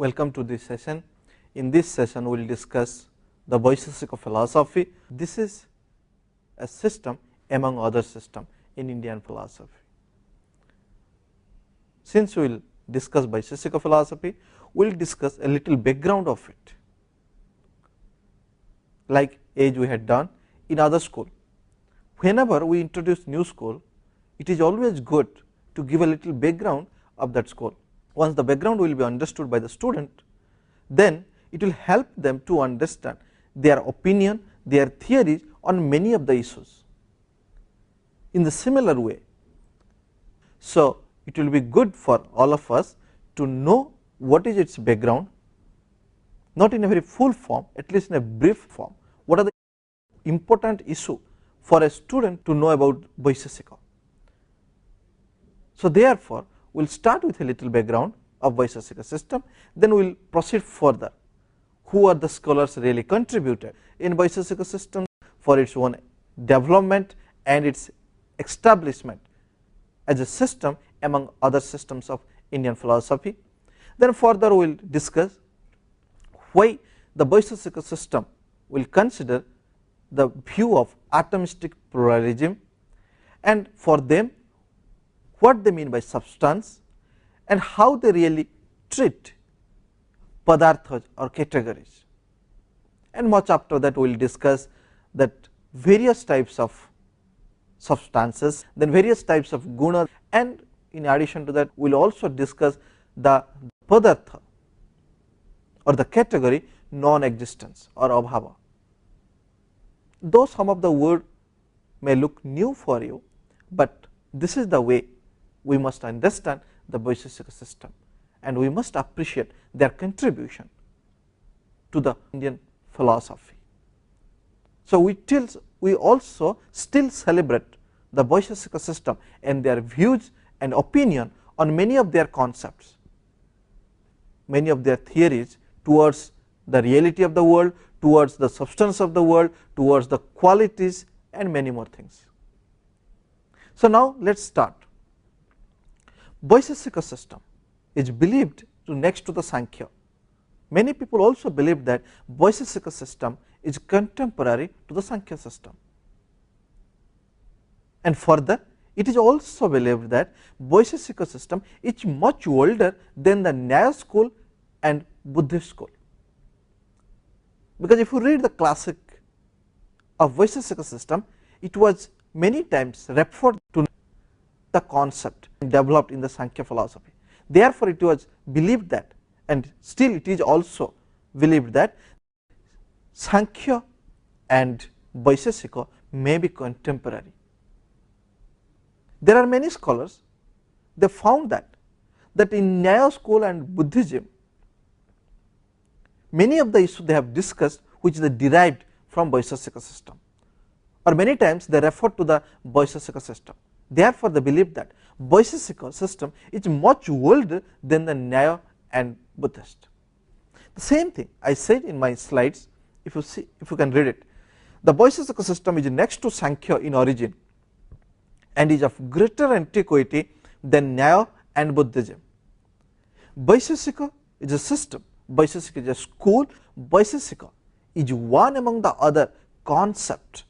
Welcome to this session. In this session, we will discuss the Vaisesika philosophy. This is a system among other systems in Indian philosophy. Since we will discuss Vaisesika philosophy, we will discuss a little background of it, like as we had done in other school. Whenever we introduce new school, it is always good to give a little background of that school. Once the background will be understood by the student, then it will help them to understand their opinion, their theories on many of the issues in the similar way. So, it will be good for all of us to know what is its background, not in a very full form, at least in a brief form. What are the important issues for a student to know about Vaisesika? So, therefore, we will start with a little background of Vaisesika system, then we will proceed further. Who are the scholars really contributed in Vaisesika system for its own development and its establishment as a system among other systems of Indian philosophy. Then further we will discuss why the Vaisesika system will consider the view of atomistic pluralism, and for them what they mean by substance and how they really treat padarthas or categories. And much after that we will discuss that various types of substances, then various types of guna, and in addition to that we will also discuss the padartha or the category non-existence or abhava. Though some of the words may look new for you, but this is the way we must understand the Vaisesika system, and we must appreciate their contribution to the Indian philosophy. So, we also still celebrate the Vaisesika system and their views and opinion on many of their concepts, many of their theories towards the reality of the world, towards the substance of the world, towards the qualities, and many more things. So, now let us start. Vaisesika system is believed to next to the Sankhya. Many people also believe that Vaisesika system is contemporary to the Sankhya system, and further it is also believed that Vaisesika system is much older than the Nyaya school and Buddhist school, because if you read the classic of Vaisesika system, it was many times referred to the concept developed in the Sankhya philosophy. Therefore, it was believed that, and still it is also believed that, Sankhya and Vaisesika may be contemporary. There are many scholars, they found that in Nyaya school and Buddhism, many of the issues they have discussed which they derived from Vaisesika system, or many times they refer to the Vaisesika system. Therefore, they believe that Vaisesika system is much older than the Nyaya and Buddhist. The same thing I said in my slides, if you can read it. The Vaisesika system is next to Sankhya in origin and is of greater antiquity than Nyaya and Buddhism. Vaisesika is a system, Vaisesika is a school, Vaisesika is one among the other concepts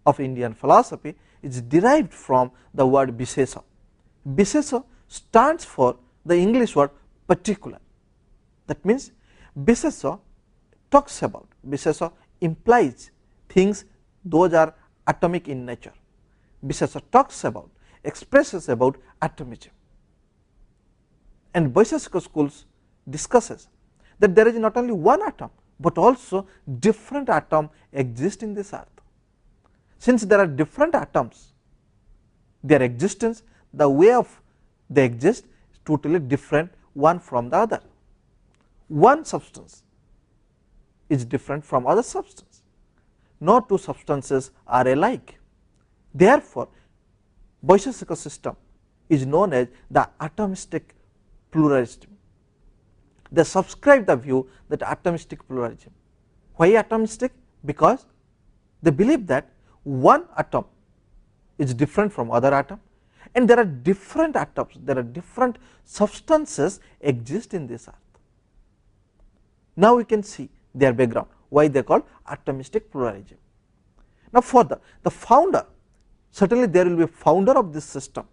of Indian philosophy, is derived from the word Vishesha. Vishesha stands for the English word particular. That means Vishesha talks about, Vishesha implies things those are atomic in nature. Vishesha talks about, expresses about atomism. And Vaisesika schools discusses that there is not only one atom, but also different atoms exist in this earth. Since there are different atoms, their existence, the way of they exist is totally different one from the other. One substance is different from other substance. No two substances are alike. Therefore, Vaisesika system is known as the atomistic pluralism. They subscribe the view that atomistic pluralism. Why atomistic? Because they believe that one atom is different from other atom, and there are different atoms, there are different substances exist in this earth. Now we can see their background, why they are called atomistic pluralism. Now further, the founder, certainly there will be a founder of this system,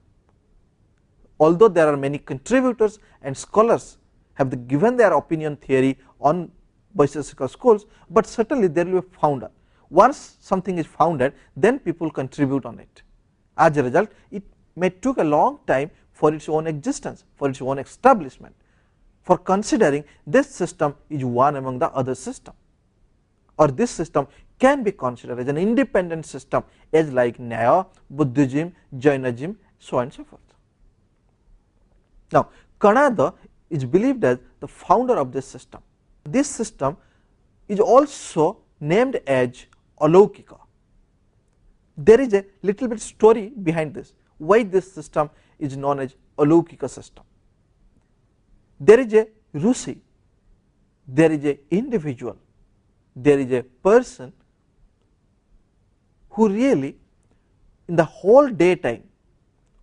although there are many contributors and scholars have given their opinion theory on Vaisesika schools, but certainly there will be a founder. Once something is founded, then people contribute on it. As a result, it may took a long time for its own existence, for its own establishment, for considering this system is one among the other system, or this system can be considered as an independent system as like Nyaya, Buddhism, Jainism, so on and so forth. Now Kanada is believed as the founder of this system. This system is also named as Alaukika. There is a little bit story behind this, why this system is known as Alaukika system. There is a Rusi, there is a individual, there is a person who really in the whole daytime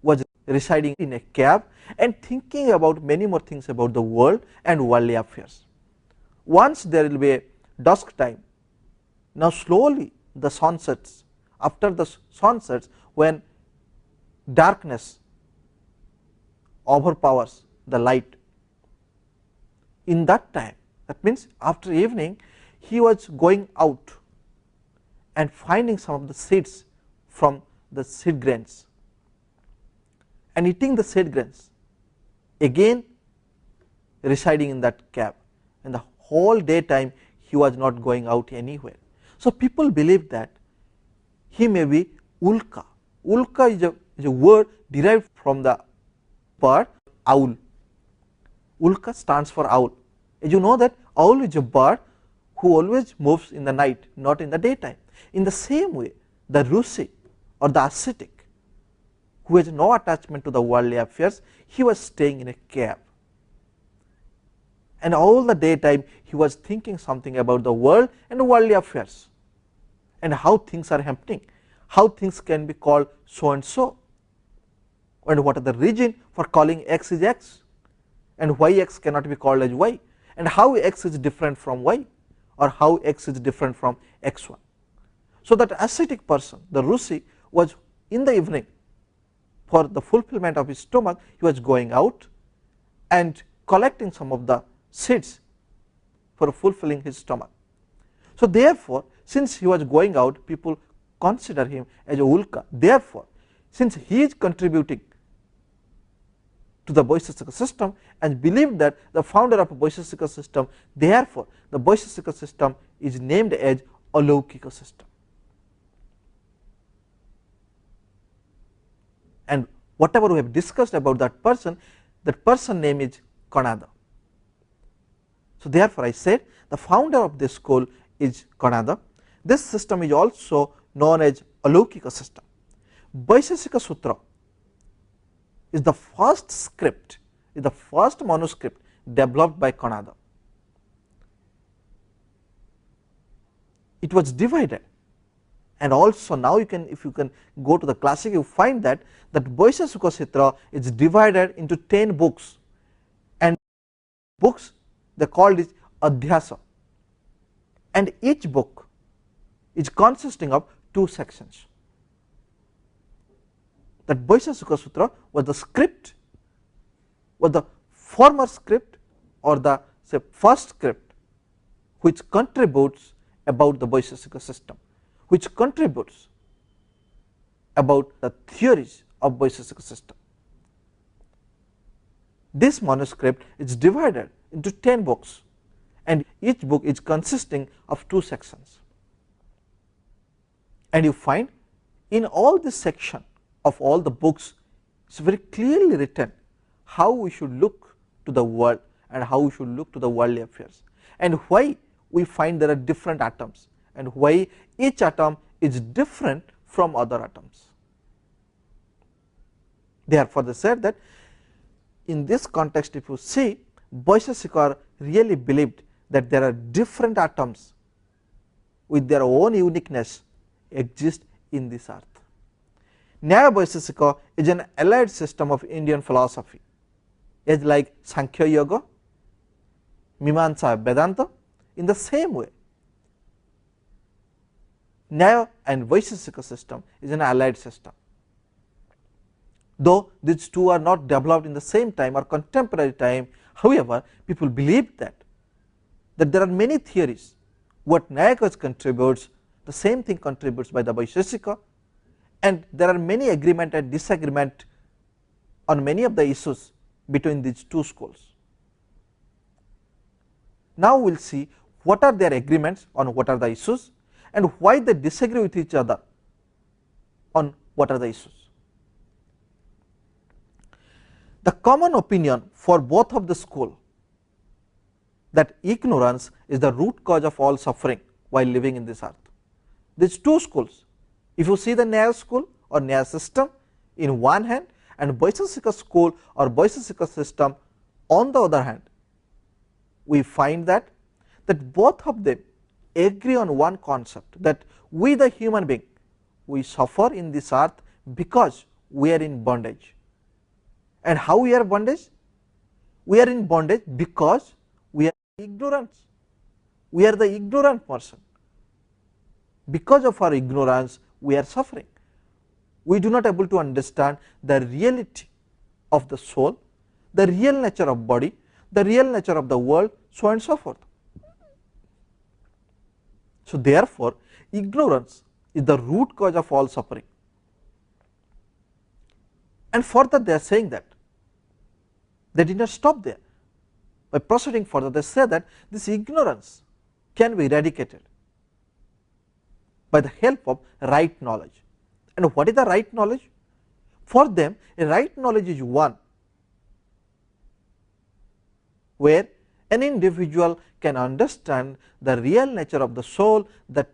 was residing in a cave and thinking about many more things about the world and worldly affairs. Once there will be a dusk time, now slowly the sun sets. After the sun sets, when darkness overpowers the light, in that time, that means after evening, he was going out and finding some of the seeds from the seed grains and eating the seed grains, again residing in that cave, and the whole daytime he was not going out anywhere. So people believe that he may be Ulka. Ulka is a word derived from the bird owl. Ulka stands for owl. As you know that owl is a bird who always moves in the night, not in the daytime. In the same way, the Rusi or the ascetic, who has no attachment to the worldly affairs, he was staying in a cave, and all the daytime he was thinking something about the world and the worldly affairs, and how things are happening, how things can be called so and so, and what are the reason for calling x is x, and why x cannot be called as y, and how x is different from y, or how x is different from x1. So that ascetic person, the Rusi, was in the evening, for the fulfillment of his stomach, he was going out and collecting some of the seeds for fulfilling his stomach. So therefore, since he was going out, people consider him as a Ulka. Therefore, since he is contributing to the Vaisesika system and believe that the founder of Vaisesika system, therefore the Vaisesika system is named as Alaukika system. And whatever we have discussed about that person name is Kanada. So therefore I said the founder of this school is Kanada. This system is also known as Alaukika system. Vaisesika Sutra is the first script, is the first manuscript developed by Kanada. It was divided, and also now you can, if you can go to the classic, you find that Vaisesika Sutra is divided into 10 books, and books they called it Adhyasa, and each book is consisting of 2 sections. That Vaisesika Sutra was the script, was the former script, or the say first script which contributes about the Vaisesika system, which contributes about the theories of Vaisesika system. This manuscript is divided into 10 books, and each book is consisting of 2 sections. And you find in all this section of all the books, it is very clearly written how we should look to the world and how we should look to the worldly affairs, and why we find there are different atoms, and why each atom is different from other atoms. Therefore they said that in this context, if you see, Vaisesika really believed that there are different atoms with their own uniqueness exist in this earth. Nyaya Vaisesika is an allied system of Indian philosophy, is like Sankhya Yoga, Mimamsa Vedanta. In the same way, Nyaya and Vaisesika system is an allied system. Though these two are not developed in the same time or contemporary time, however, people believe that there are many theories. What Nyaya contributes, the same thing contributes by the Vaisesika, and there are many agreement and disagreement on many of the issues between these two schools. Now we will see what are their agreements on what are the issues and why they disagree with each other on what are the issues. The common opinion for both of the school that ignorance is the root cause of all suffering while living in this earth. These two schools, if you see the Nyaya school or Nyaya system in one hand and Vaisesika school or Vaisesika system on the other hand, we find that both of them agree on one concept, that we the human being, we suffer in this earth because we are in bondage. And how we are bondage? We are in bondage because we are ignorant. We are the ignorant person. Because of our ignorance, we are suffering. We do not able to understand the reality of the soul, the real nature of body, the real nature of the world, so on and so forth. So therefore, ignorance is the root cause of all suffering. And further they are saying that they did not stop there. By proceeding further, they say that this ignorance can be eradicated by the help of right knowledge. And what is the right knowledge? For them, a right knowledge is one where an individual can understand the real nature of the soul, the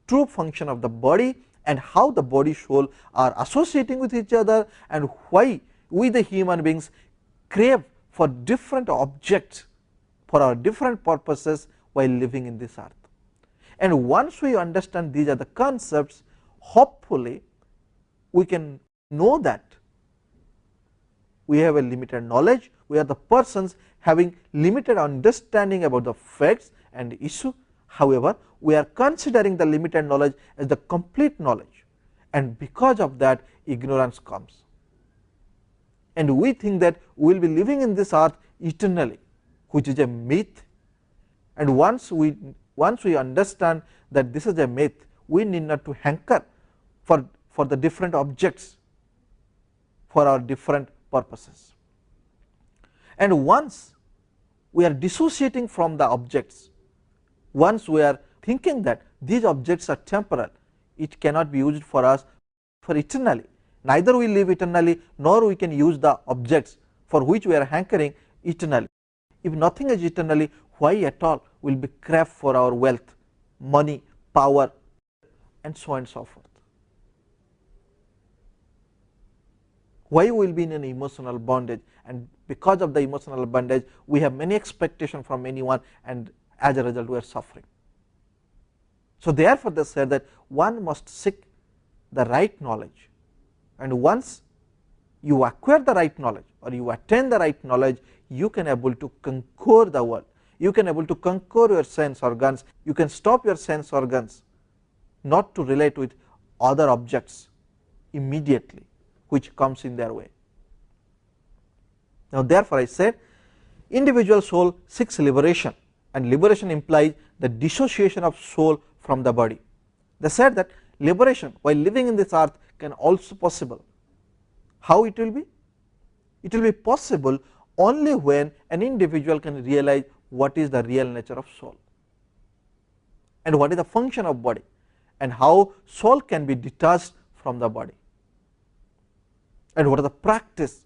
true function of the body, and how the body soul are associating with each other, and why we the human beings crave for different objects for our different purposes while living in this earth. And once we understand these are the concepts, hopefully we can know that we have a limited knowledge, we are the persons having limited understanding about the facts and issue. However, we are considering the limited knowledge as the complete knowledge, and because of that ignorance comes. And we think that we will be living in this earth eternally, which is a myth. And once we understand that this is a myth, we need not to hanker for the different objects for our different purposes. And once we are dissociating from the objects, once we are thinking that these objects are temporal, it cannot be used for us for eternally. Neither we live eternally, nor we can use the objects for which we are hankering eternally. If nothing is eternally, why at all will be crave for our wealth, money, power, and so on and so forth? Why we will be in an emotional bondage? And because of the emotional bondage, we have many expectations from anyone, and as a result we are suffering. So therefore they said that one must seek the right knowledge, and once you acquire the right knowledge or you attain the right knowledge, you can able to conquer the world, you can able to conquer your sense organs, you can stop your sense organs not to relate with other objects immediately which comes in their way. Now therefore I said individual soul seeks liberation, and liberation implies the dissociation of soul from the body. They said that liberation while living in this earth can also possible. How it will be? It will be possible only when an individual can realize what is the real nature of soul, and what is the function of body, and how soul can be detached from the body, and what are the practice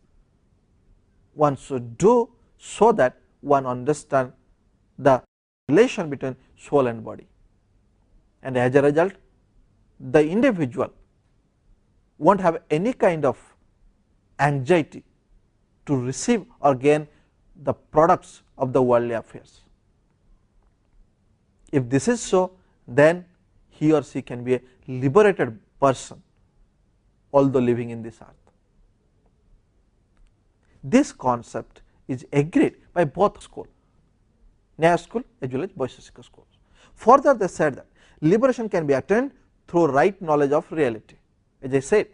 one should do so that one understand the relation between soul and body. And as a result, the individual won't have any kind of anxiety to receive or gain the products of the worldly affairs. If this is so, then he or she can be a liberated person although living in this earth. This concept is agreed by both schools, Nyaya school as well as Vaisesika schools. Further, they said that liberation can be attained through right knowledge of reality. As I said,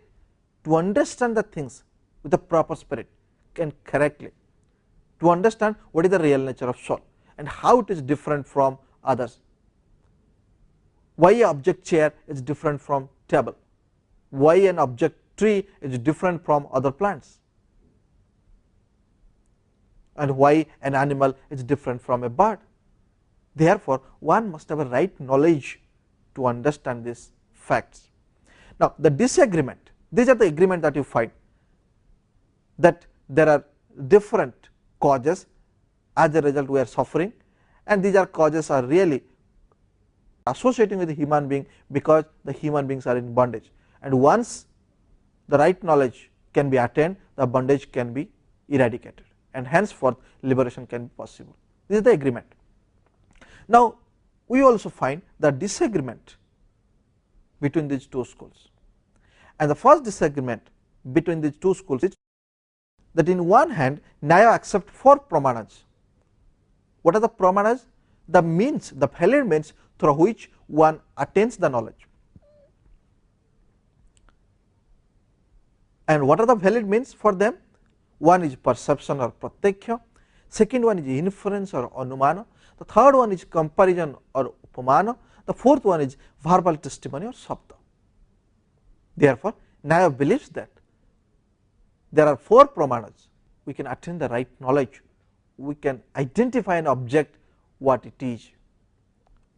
to understand the things with a proper spirit and correctly, to understand what is the real nature of soul and how it is different from others, why an object chair is different from table, why an object tree is different from other plants, and why an animal is different from a bird. Therefore, one must have a right knowledge to understand these facts. Now, the disagreement, these are the agreement that you find, that there are different causes, as a result we are suffering, and these are causes are really associating with the human being because the human beings are in bondage, and once the right knowledge can be attained, the bondage can be eradicated, and henceforth liberation can be possible. This is the agreement. Now, we also find the disagreement between these two schools, and the first disagreement between these two schools is that in one hand Nyaya accept 4 pramanas. What are the pramanas? The means, the valid means through which one attains the knowledge. And what are the valid means for them? One is perception or pratyaksha, second one is inference or anumana, the third one is comparison or upamana, the fourth one is verbal testimony or sabda. Therefore, Nyaya believes that there are 4 pramanas, we can attain the right knowledge, we can identify an object what it is.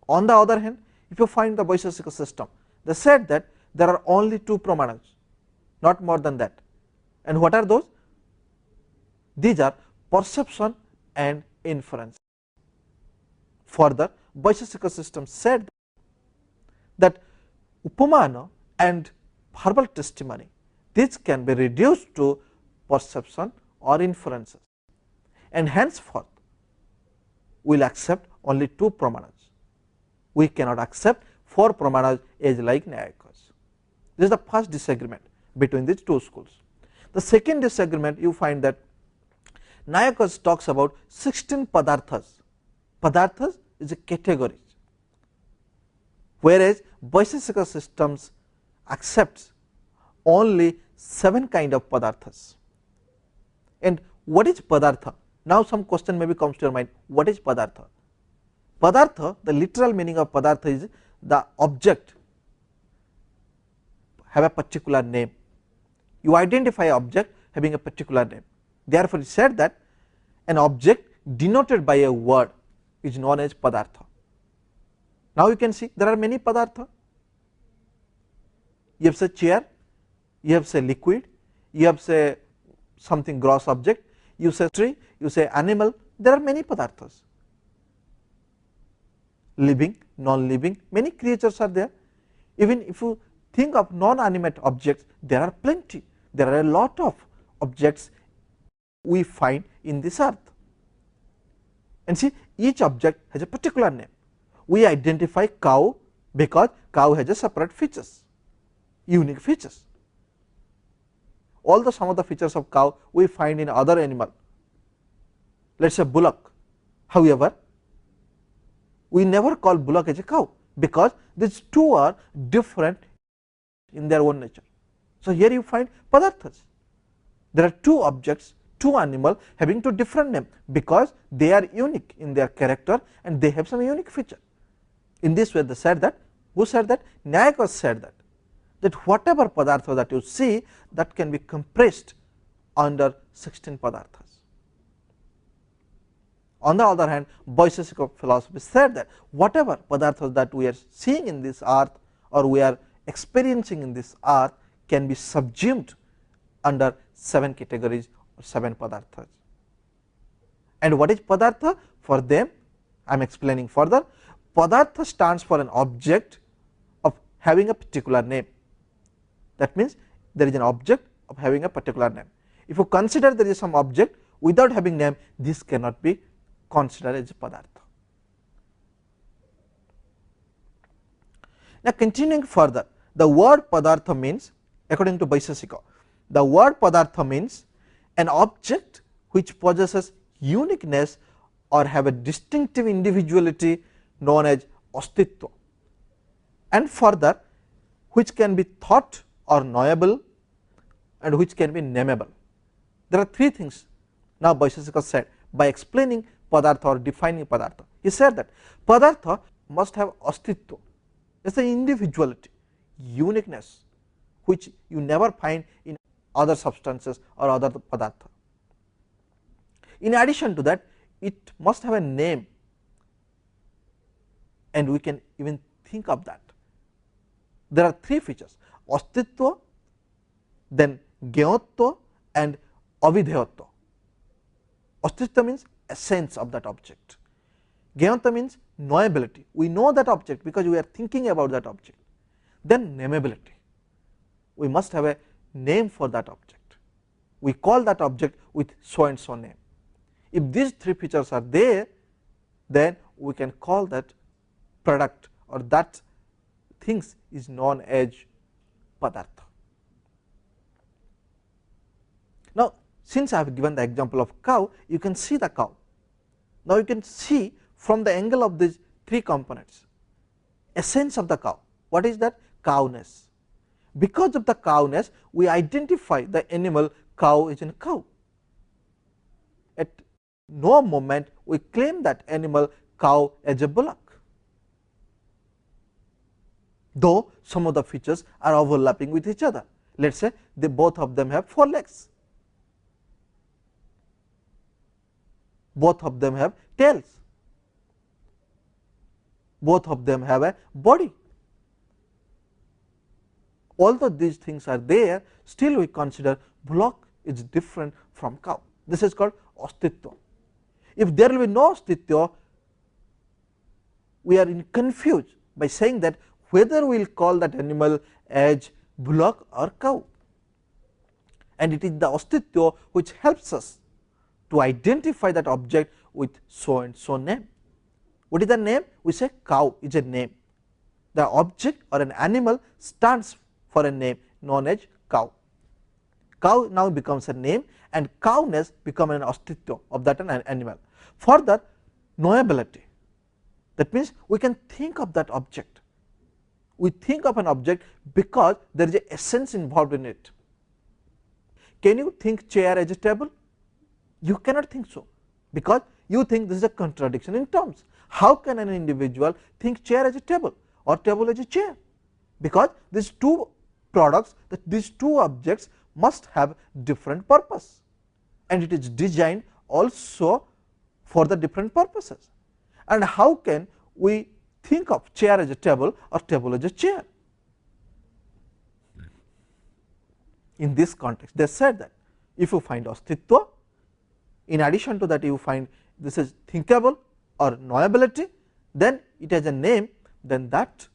On the other hand, if you find the Vaisesika system, they said that there are only 2 pramanas, not more than that. And what are those? These are perception and inference. Further, Vaisesika system said that upamana and verbal testimony, this can be reduced to perception or inferences, and henceforth we will accept only 2 pramanas. We cannot accept 4 pramanas as like Nyayikas. This is the first disagreement between these two schools. The second disagreement, you find that Nyayikas talks about 16 padarthas. Padarthas is a category, whereas Vaisesika systems accepts only 7 kind of padarthas. And what is padartha? Now some question maybe comes to your mind, what is padartha? Padartha, the literal meaning of padartha is the object have a particular name. You identify an object having a particular name. Therefore, it said that an object denoted by a word is known as padartha. Now you can see there are many padartha. You have say chair, you have say liquid, you have say something gross object, you say tree, you say animal, there are many padarthas. Living, non-living, many creatures are there. Even if you think of non-animate objects, there are plenty, there are a lot of objects we find in this earth. And see, each object has a particular name. We identify cow because cow has a separate features, unique features. Although some of the features of cow we find in other animal, let us say bullock. However, we never call bullock as a cow because these two are different in their own nature. So, here you find padarthas. There are 2 objects, 2 animals having 2 different names because they are unique in their character and they have some unique feature. In this way, they said that, who said that? Nyayikas said that whatever padartha that you see, that can be compressed under 16 padarthas. On the other hand, Vaisesika philosophy said that whatever padarthas that we are seeing in this earth or we are experiencing in this earth can be subsumed under 7 categories or 7 padarthas. And what is padartha? For them, I am explaining further. Padartha stands for an object of having a particular name. That means there is an object of having a particular name. If you consider there is some object without having name, this cannot be considered as padartha. Now, continuing further, the word padartha means according to Vaisesika. The word padartha means an object which possesses uniqueness or have a distinctive individuality known as astitva, and further which can be thought or knowable and which can be nameable. There are three things now Vaisesika said by explaining padartha or defining padartha. He said that padartha must have astitva, it is an individuality, uniqueness, which you never find in other substances or other padartha. In addition to that, it must have a name, and we can even think of that. There are three features: astitva, then gyatva and avidheyatva. Astitva means essence of that object. Gyatva means knowability. We know that object because we are thinking about that object. Then nameability. We must have a name for that object. We call that object with so and so name. If these three features are there, then we can call that product or that things is known as padartha. Now, since I have given the example of cow, you can see the cow. Now, you can see from the angle of these three components, essence of the cow. What is that? Cowness. Because of the cowness, we identify the animal cow is a cow. At no moment we claim that animal cow as a bullock, though some of the features are overlapping with each other. Let us say they both of them have 4 legs, both of them have tails, both of them have a body. Although these things are there, still we consider bullock is different from cow. This is called astitva. If there will be no astitva, we are confused by saying that whether we will call that animal as bullock or cow, and it is the astitva which helps us to identify that object with so and so name. What is the name? We say cow is a name. The object or an animal stands for a name known as cow. Cow now becomes a name, and cowness becomes an astitva of that animal. Further, knowability, that means we can think of that object. We think of an object because there is a essence involved in it. Can you think chair as a table? You cannot think so, because you think this is a contradiction in terms. How can an individual think chair as a table or table as a chair? Because these two products, that these two objects must have different purpose, and it is designed also for the different purposes. And how can we think of chair as a table or table as a chair? In this context, they said that if you find astitva, in addition to that you find this is thinkable or knowability, then it has a name, then that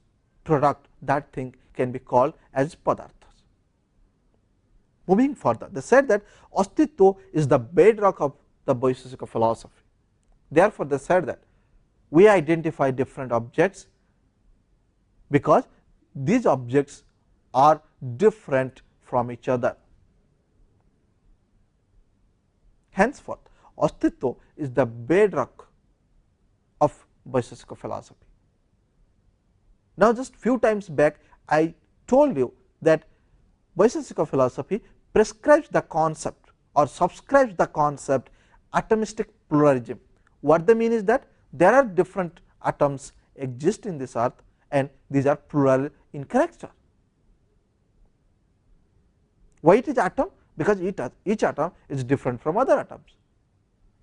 product, that thing can be called as padarthas. Moving further, they said that astitva is the bedrock of the Vaisesika philosophy. Therefore, they said that we identify different objects because these objects are different from each other. Henceforth, astitva is the bedrock of Vaisesika philosophy. Now, just few times back I told you that Vaisesika philosophy prescribes the concept or subscribes the concept atomistic pluralism. What they mean is that there are different atoms exist in this earth, and these are plural in character. Why it is atom? Because each atom is different from other atoms,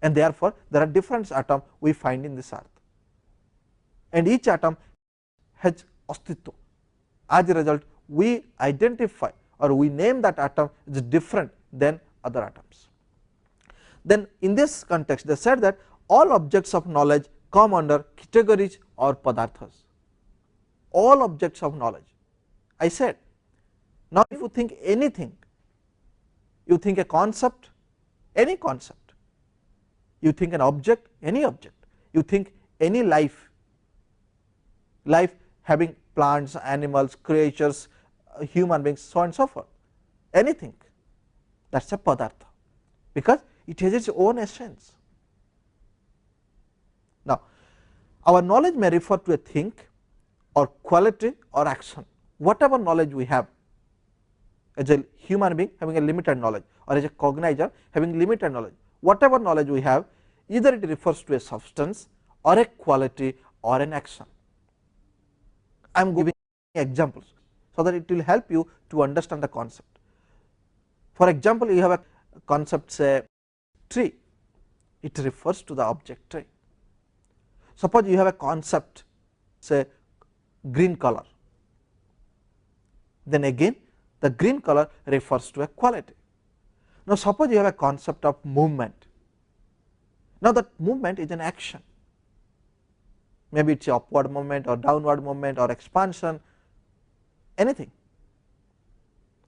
and therefore there are different atoms we find in this earth, and each atom has astitva. As a result, we identify or we name that atom is different than other atoms. Then in this context, they said that all objects of knowledge come under categories or padarthas. All objects of knowledge. I said, now if you think anything, you think a concept, any concept, you think an object, any object, you think any life, life having plants, animals, creatures, human beings, so on and so forth. anything, that is a padartha, because it has its own essence. Now, our knowledge may refer to a thing or quality or action, whatever knowledge we have as a human being having a limited knowledge, or as a cognizer having limited knowledge, whatever knowledge we have, either it refers to a substance or a quality or an action. I am giving examples so that it will help you to understand the concept. For example, you have a concept, say tree, it refers to the object tree. Suppose you have a concept, say green color, then again the green color refers to a quality. Now, suppose you have a concept of movement. Now, that movement is an action, maybe it is upward movement or downward movement or expansion, anything,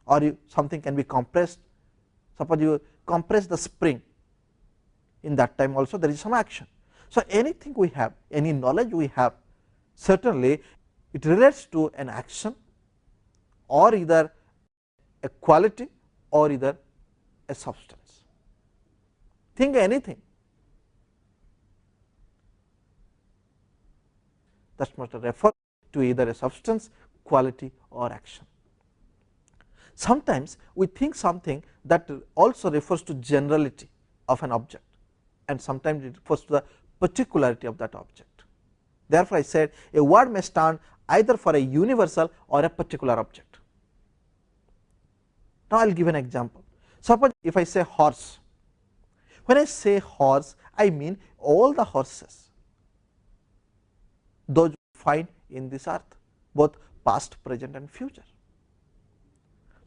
or something can be compressed. Suppose you compress the spring, in that time also there is some action. So, anything we have, any knowledge we have, certainly it relates to an action or either a quality or either a substance. Think anything, that must refer to either a substance, quality or action. Sometimes we think something that also refers to generality of an object, and sometimes it refers to the particularity of that object. Therefore, I said a word may stand either for a universal or a particular object. Now, I will give an example. Suppose if I say horse, when I say horse, I mean all the horses, those you find in this earth, both past, present and future.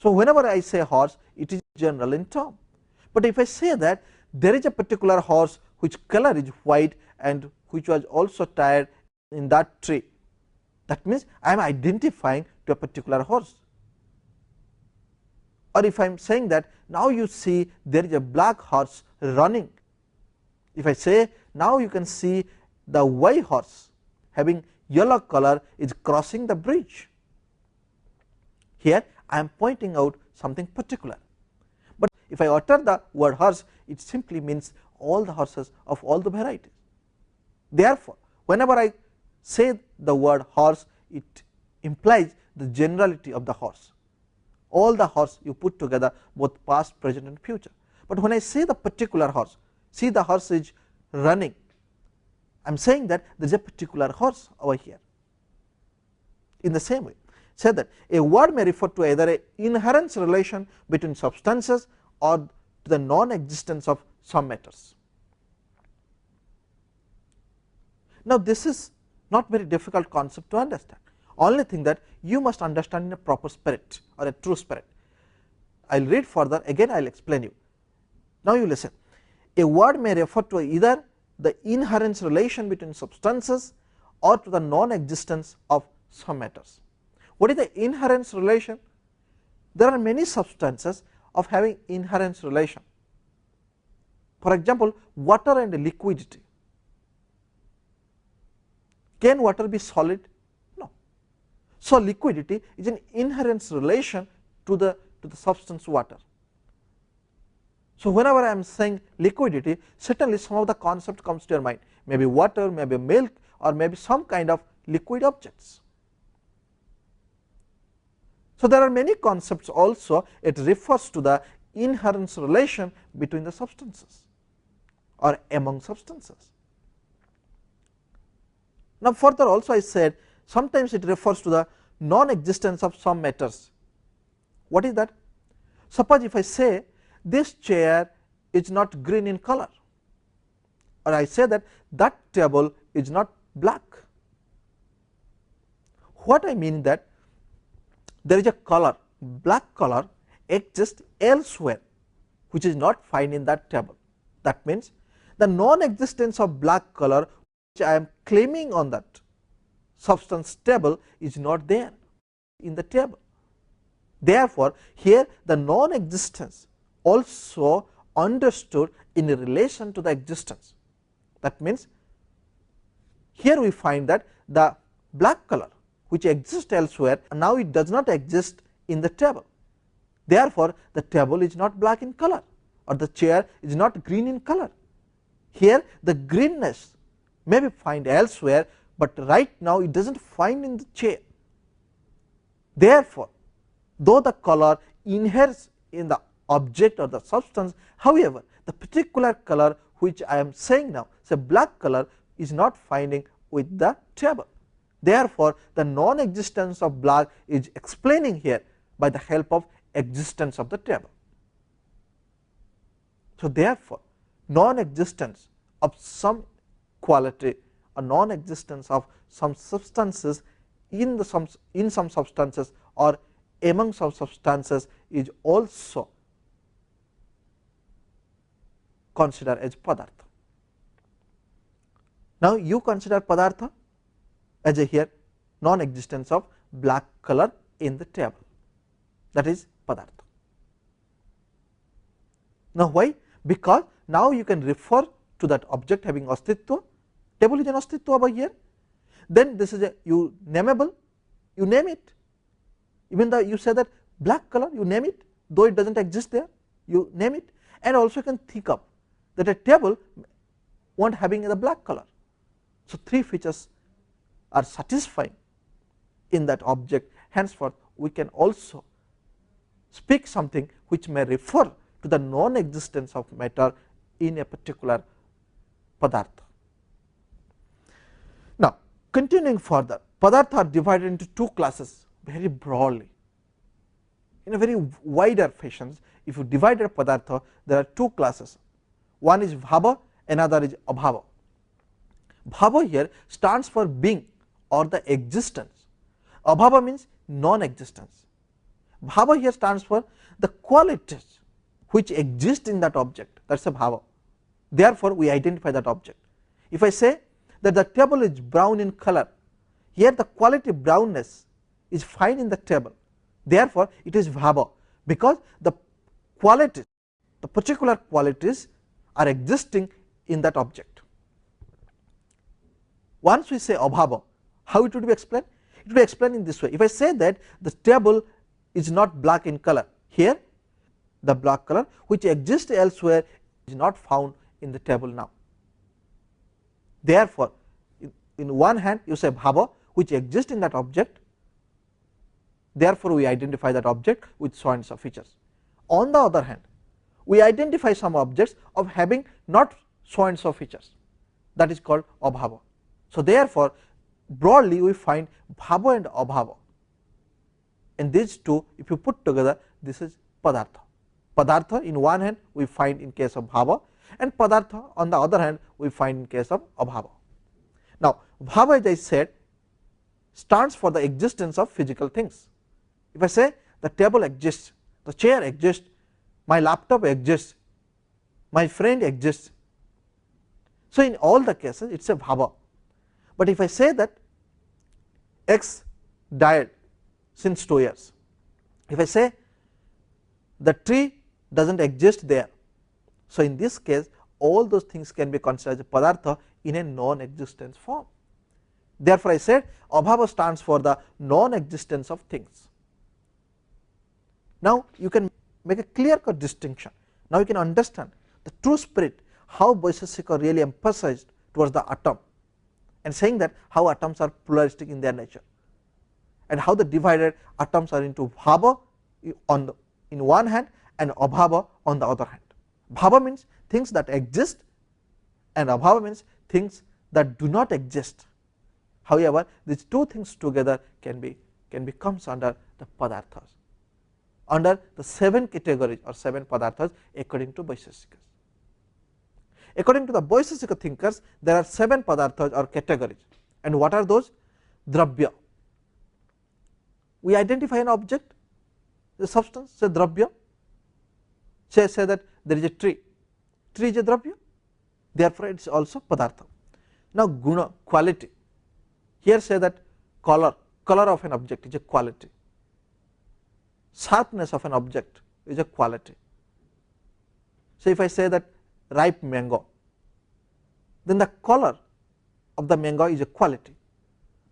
So, whenever I say horse, it is general in term, but if I say that there is a particular horse which color is white and which was also tied in that tree, that means I am identifying to a particular horse. Or if I am saying that now you see there is a black horse running, if I say now you can see the white horse having yellow color is crossing the bridge, here I am pointing out something particular. But if I utter the word horse, it simply means all the horses of all the varieties. Therefore, whenever I say the word horse, it implies the generality of the horse, all the horse you put together, both past, present and future. But when I say the particular horse, see the horse is running, I am saying that there is a particular horse over here. In the same way, say that a word may refer to either an inherent relation between substances or to the non-existence of some matters. Now, this is not very difficult concept to understand, only thing that you must understand in a proper spirit or a true spirit. I will read further, again I will explain you. Now, you listen. A word may refer to either the inherent relation between substances or to the non-existence of some matters. What is the inherent relation? There are many substances of having inherent relation. For example, water and liquidity. Can water be solid? No. So, liquidity is an inherent relation to the substance water. So, whenever I am saying liquidity, certainly some of the concept comes to your mind, maybe water, maybe milk, or maybe some kind of liquid objects. So, there are many concepts also, it refers to the inherent relation between the substances or among substances. Now, further also I said sometimes it refers to the non-existence of some matters. What is that? Suppose if I say this chair is not green in color, or I say that that table is not black. What I mean that there is a color, black color exists elsewhere which is not found in that table. That means the non-existence of black color which I am claiming on that substance table is not there in the table. Therefore, here the non-existence also understood in relation to the existence. That means, here we find that the black color which exists elsewhere, now it does not exist in the table. Therefore, the table is not black in color, or the chair is not green in color. Here the greenness may be found elsewhere, but right now it does not find in the chair. Therefore, though the color inheres in the object or the substance, however, the particular color which I am saying now, say black color, is not finding with the table. Therefore, the non-existence of black is explaining here by the help of existence of the table. So, therefore, non-existence of some quality or non-existence of some substances in some substances or among some substances is also considered as padartha. Now, you consider padartha as a here non-existence of black color in the table, that is padartha. Now, why? Because now you can refer to that object having astitva. Table is an astitva over here. Then this is a you nameable, you name it. Even though you say that black color, you name it, though it does not exist there, you name it. And also you can think of that a table won't having the black color. So, three features are satisfying in that object. Henceforth, we can also speak something which may refer to the non-existence of matter in a particular padartha. Now, continuing further, padartha are divided into two classes very broadly. In a very wider fashion, if you divide a padartha, there are two classes. One is bhava, another is abhava. Bhava here stands for being or the existence. Abhava means non-existence. Bhava here stands for the qualities which exist in that object, that is a bhava. Therefore, we identify that object. If I say that the table is brown in color, here the quality brownness is found in the table. Therefore, it is bhava, because the qualities, the particular qualities are existing in that object. Once we say abhava, how it would be explained? It would be explained in this way. If I say that the table is not black in color, here the black color which exists elsewhere is not found in the table now. Therefore, in one hand you say bhava which exists in that object, therefore, we identify that object with so and so features. On the other hand, we identify some objects of having not so and so features, that is called abhava. So, therefore, broadly we find bhava and abhava, and these two if you put together, this is padartha. Padartha in one hand we find in case of bhava, and padartha on the other hand we find in case of abhava. Now, bhava, as I said, stands for the existence of physical things. If I say the table exists, the chair exists, my laptop exists, my friend exists, so in all the cases it is a bhava. But if I say that X died since 2 years, if I say the tree does not exist there, so in this case all those things can be considered as padartha in a non-existence form. Therefore, I said abhava stands for the non-existence of things. Now, you can make a clear-cut distinction. Now, you can understand the true spirit, how Vaisesika really emphasized towards the atom, and saying that how atoms are pluralistic in their nature, and how the divided atoms are into bhava in one hand and abhava on the other hand. Bhava means things that exist, and abhava means things that do not exist. However, these two things together can be comes under the padarthas, under the 7 categories or 7 padarthas according to Vaisesika. According to the Vaisesika thinkers, there are 7 padarthas or categories, and what are those? Dravya. We identify an object, the substance, say dravya. Say that there is a tree. Tree is a dravya, therefore it is also padartha. Now, guna, quality. Here say that color of an object is a quality. Sharpness of an object is a quality. So, if I say that ripe mango, then the color of the mango is a quality.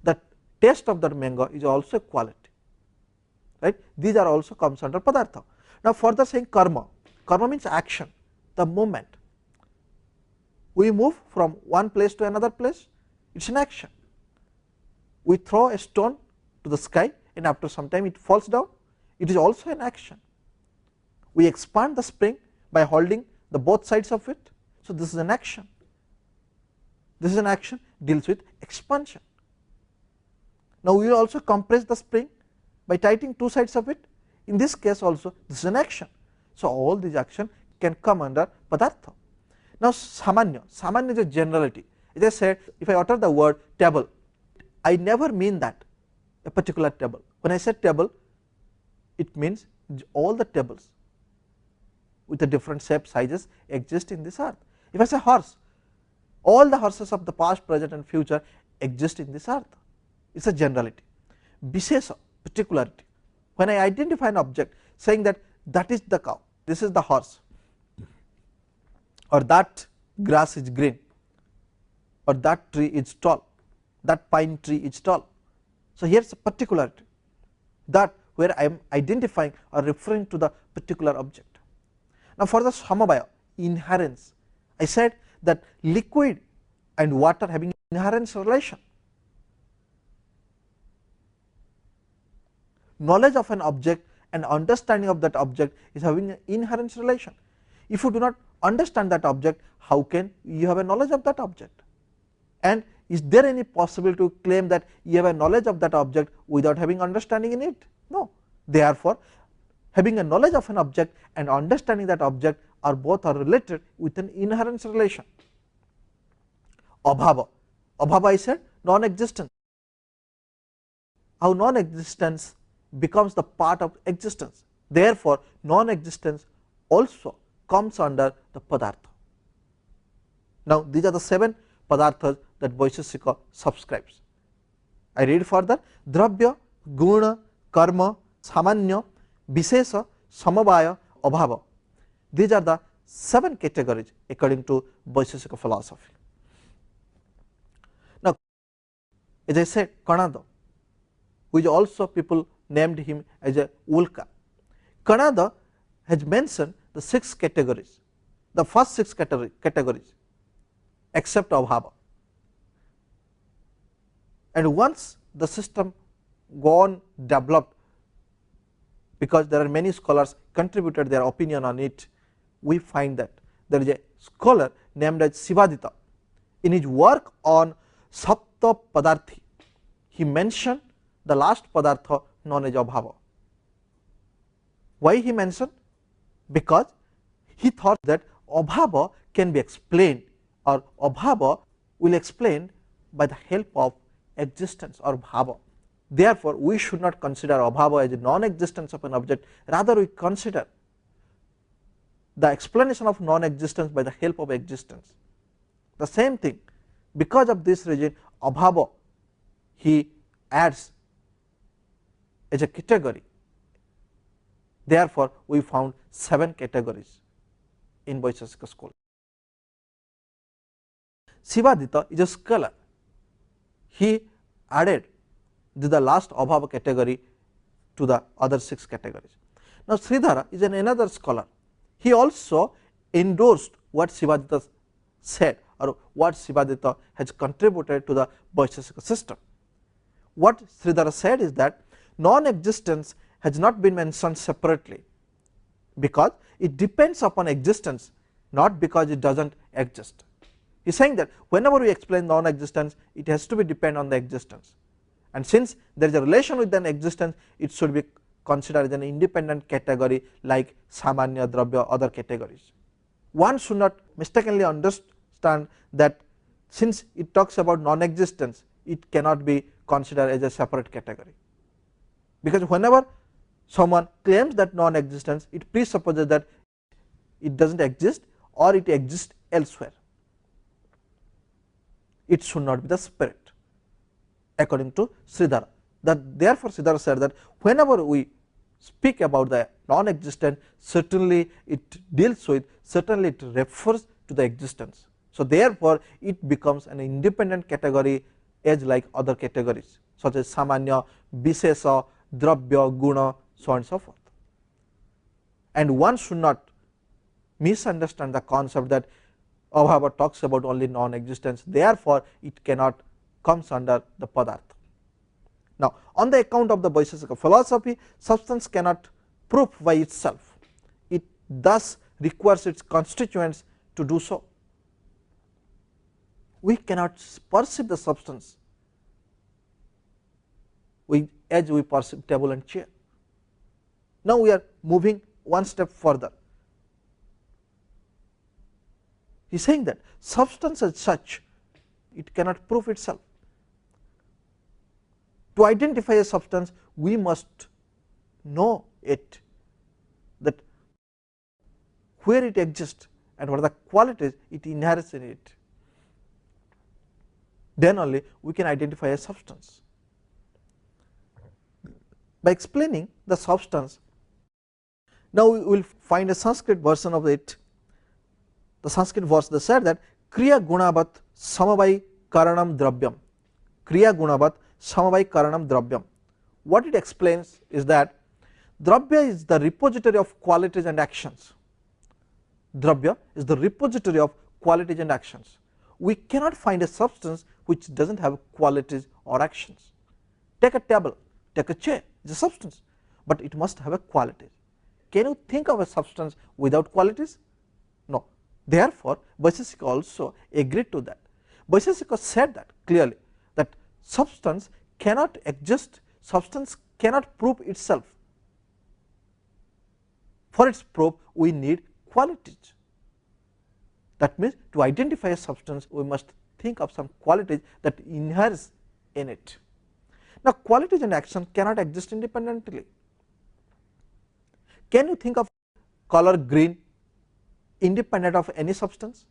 The taste of that mango is also a quality. Right? These are also comes under padartha. Now further saying karma, karma means action, the movement. We move from one place to another place, it is an action. We throw a stone to the sky and after some time it falls down, it is also an action. We expand the spring by holding the both sides of it, so this is an action. This is an action, deals with expansion. Now we will also compress the spring by tightening two sides of it, in this case also this is an action. So all these actions can come under padartha. Now samanya, samanya is a generality. As I said, if I utter the word table, I never mean that a particular table. When I said table, it means all the tables with the different shapes, sizes exist in this earth. If I say horse, all the horses of the past, present and future exist in this earth. It is a generality. Vishesha, particularity. When I identify an object saying that that is the cow, this is the horse, or that grass is green, or that tree is tall, that pine tree is tall. So here is a particularity, that where I am identifying or referring to the particular object. Now for the samavaya, inherence, I said that liquid and water having inherence relation. Knowledge of an object and understanding of that object is having an inherent relation. If you do not understand that object, how can you have a knowledge of that object? And is there any possibility to claim that you have a knowledge of that object without having understanding in it? No. Therefore, having a knowledge of an object and understanding that object are both are related with an inherent relation. Abhava, abhava I said non-existence. How non-existence becomes the part of existence. Therefore, non-existence also comes under the padartha. Now these are the 7 padarthas that Vaisesika subscribes. I read further: dravya, guna, karma, samanya, vishesha, samavaya, abhava. These are the 7 categories according to Vaisesika philosophy. Now as I said, Kanada, which also people named him as a Ulka. Kanada has mentioned the 6 categories, the first 6 categories except abhava. And once the system gone developed, because there are many scholars contributed their opinion on it, we find that there is a scholar named as Sivadita. In his work on Sapta Padarthi, he mentioned the last padartha known as abhava. Why he mentioned? Because he thought that abhava can be explained, or abhava will explain by the help of existence or bhava. Therefore, we should not consider abhava as a non-existence of an object, rather we consider the explanation of non-existence by the help of existence. The same thing, because of this reason abhava he adds as a category. Therefore, we found 7 categories in Vaisesika school. Sivadita is a scholar. He added the last abhava category to the other 6 categories. Now Sridhara is another scholar. He also endorsed what Sivadita said, or what Sivadita has contributed to the Vaisesika system. What Sridhara said is that non-existence has not been mentioned separately, because it depends upon existence, not because it does not exist. He is saying that whenever we explain non-existence, it has to be depend on the existence, and since there is a relation with an existence, it should be considered as an independent category like samanya, dravya, other categories. One should not mistakenly understand that since it talks about non-existence, it cannot be considered as a separate category, because whenever someone claims that non-existence, it presupposes that it does not exist or it exists elsewhere. It should not be the spirit, according to Sridhara. That therefore Sridhara said that whenever we speak about the non-existent, certainly it deals with, certainly it refers to the existence. So therefore it becomes an independent category as like other categories such as samanya, vishesha, dravya, guna, so on and so forth. and one should not misunderstand the concept that Abhava talks about only non-existence, therefore it cannot comes under the Padartha. Now, on the account of the Vaisesika philosophy, substance cannot prove by itself, it thus requires its constituents to do so. We cannot perceive the substance as we perceive table and chair. Now, we are moving one step further. He is saying that substance as such, it cannot prove itself. To identify a substance, we must know it, that where it exists and what are the qualities it inherits in it. Then only we can identify a substance. By explaining the substance, now we will find a Sanskrit version of it. The Sanskrit verse that said that Kriya Gunavat Samavai Karanam Dravyam. Kriya Gunavat Samavai Karanam Dravyam. What it explains is that Dravya is the repository of qualities and actions. Dravya is the repository of qualities and actions. We cannot find a substance which does not have qualities or actions. Take a table, take a chair, it is a substance, but it must have a quality. Can you think of a substance without qualities? No. Therefore, Vaisesika also agreed to that. Vaisesika said that clearly, that substance cannot exist, substance cannot prove itself. For its proof, we need qualities. That means, to identify a substance, we must think of some qualities that inheres in it. Now, qualities and action cannot exist independently. Can you think of color green independent of any substance?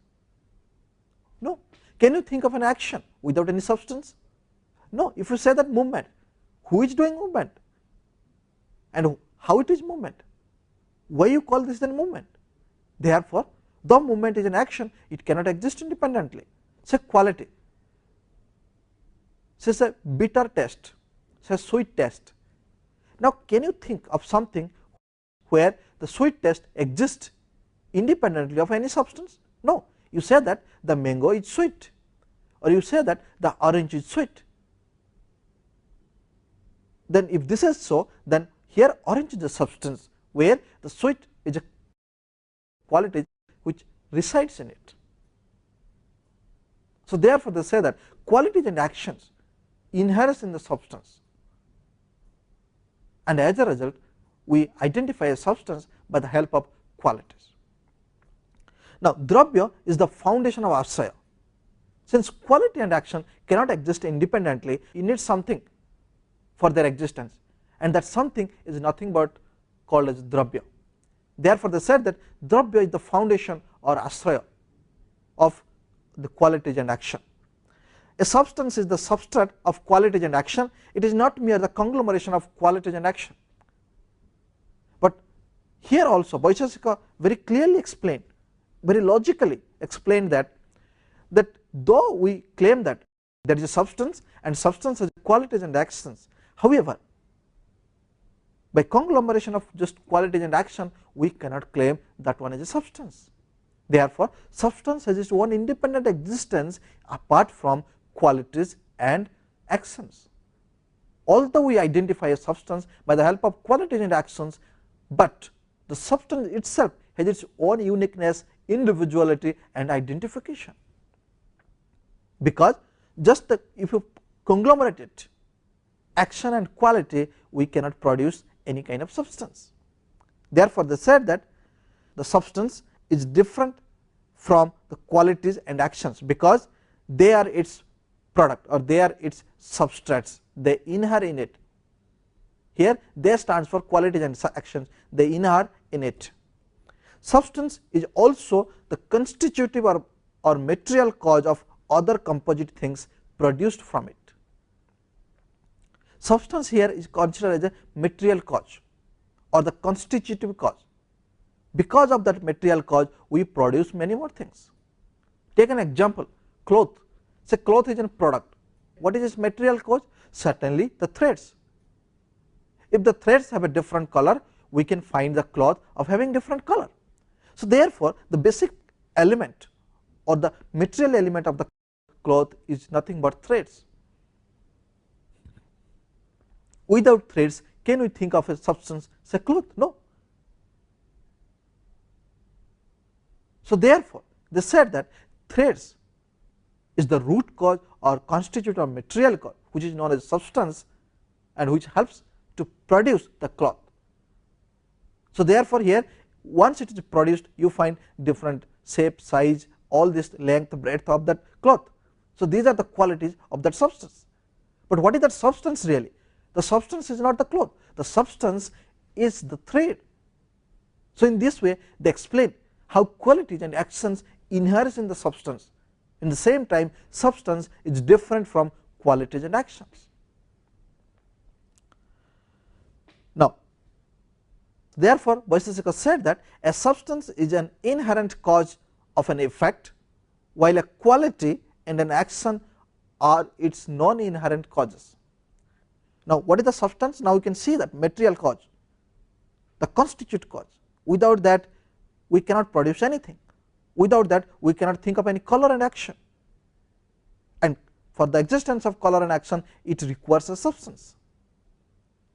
No. Can you think of an action without any substance? No. If you say that movement, who is doing movement and how it is movement? Why you call this then movement? Therefore, the movement is an action, it cannot exist independently. Say quality, say a bitter taste, say sweet taste. Now, can you think of something where the sweet taste exists independently of any substance? No. You say that the mango is sweet, or you say that the orange is sweet. Then if this is so, then here orange is a substance where the sweet is a quality which resides in it. So, therefore, they say that qualities and actions inheres in the substance, and as a result we identify a substance by the help of qualities. Now, Dravya is the foundation of Asraya. Since quality and action cannot exist independently, you need something for their existence, and that something is nothing but called as Dravya. Therefore, they said that Dravya is the foundation or Asraya of the qualities and action. A substance is the substrate of qualities and action, it is not mere the conglomeration of qualities and action. But here also Vaisesika very clearly explained, very logically explained that though we claim that there is a substance and substance has qualities and actions, however, by conglomeration of just qualities and action, we cannot claim that one is a substance. Therefore, substance has its own independent existence apart from qualities and actions. Although we identify a substance by the help of qualities and actions, but the substance itself has its own uniqueness, individuality and identification, because just if you conglomerate it, action and quality, we cannot produce any kind of substance. Therefore, they said that the substance is different from the qualities and actions, because they are its product or they are its substrates, they inhere in it. Here they stands for qualities and actions, they inhere in it. Substance is also the constitutive or material cause of other composite things produced from it. Substance here is considered as a material cause or the constitutive cause. Because of that material cause, we produce many more things. Take an example, cloth. Say cloth is a product. What is its material cause? Certainly the threads. If the threads have a different color, we can find the cloth of having different color. So therefore, the basic element or the material element of the cloth is nothing but threads. Without threads, can we think of a substance say cloth? No. So therefore, they said that threads is the root cause or constituent of material cause, which is known as substance and which helps to produce the cloth. So therefore, here once it is produced, you find different shape, size, all this length, breadth of that cloth. So these are the qualities of that substance. But what is that substance really? The substance is not the cloth, the substance is the thread. So in this way, they explain how qualities and actions inheres in the substance. In the same time, substance is different from qualities and actions. Now, therefore, Vaisesika said that a substance is an inherent cause of an effect, while a quality and an action are its non-inherent causes. Now, what is the substance? Now, you can see that material cause, the constitute cause. Without that, we cannot produce anything. Without that, we cannot think of any color and action. And for the existence of color and action, it requires a substance.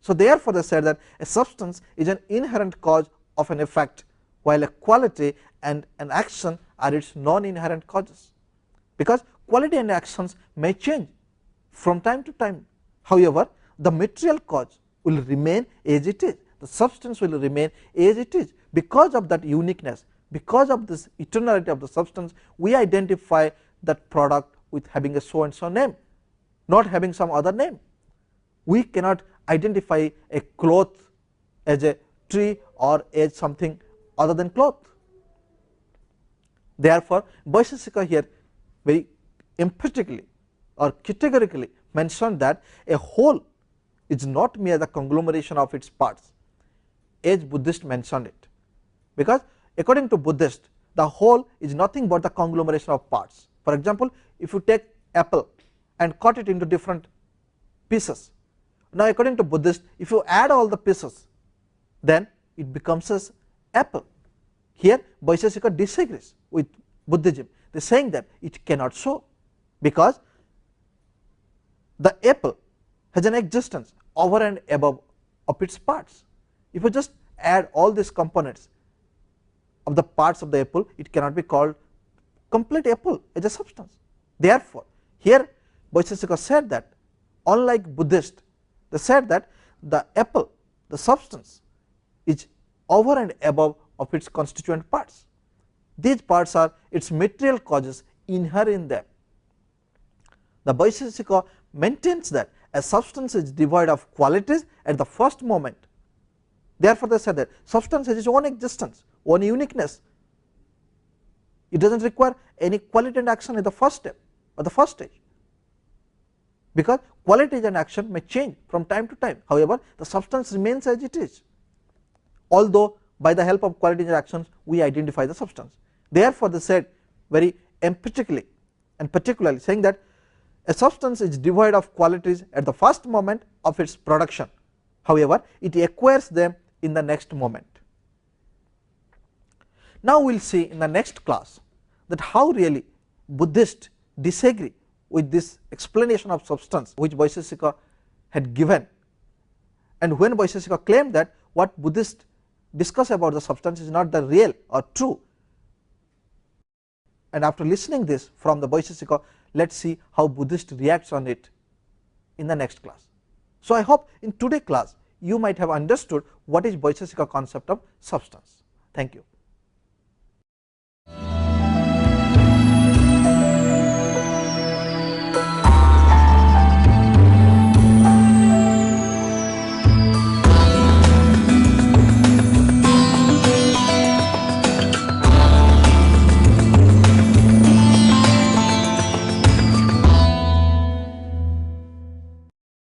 So therefore, they said that a substance is an inherent cause of an effect, while a quality and an action are its non-inherent causes, because quality and actions may change from time to time. However, the material cause will remain as it is, the substance will remain as it is. Because of that uniqueness, because of this eternality of the substance, we identify that product with having a so and so name, not having some other name. We cannot identify a cloth as a tree or as something other than cloth. Therefore, Vaisesika here very emphatically or categorically mentioned that a whole is not mere the conglomeration of its parts, as Buddhist mentioned it, because according to Buddhist, the whole is nothing but the conglomeration of parts. For example, if you take apple and cut it into different pieces, now according to Buddhist, if you add all the pieces, then it becomes as apple. Here Vaisesika disagrees with Buddhism. They are saying that it cannot so, because the apple has an existence over and above of its parts. If you just add all these components of the parts of the apple, it cannot be called complete apple as a substance. Therefore, here Vaisesika said that unlike Buddhist, they said that the apple, the substance, is over and above of its constituent parts. These parts are its material causes inherent in them. The Vaisesika maintains that a substance is devoid of qualities at the first moment. Therefore, they said that substance has its own existence, own uniqueness. It does not require any quality and action at the first step or the first stage, because qualities and action may change from time to time. However, the substance remains as it is, although by the help of qualities and actions we identify the substance. Therefore, they said very emphatically and particularly saying that a substance is devoid of qualities at the first moment of its production. However, it acquires them in the next moment. Now we will see in the next class that how really Buddhists disagree with this explanation of substance which Vaisesika had given, and when Vaisesika claimed that what Buddhists discuss about the substance is not the real or true. And after listening this from the Vaisesika, let us see how Buddhist reacts on it in the next class. So I hope in today's class you might have understood what is Vaisesika concept of substance. Thank you.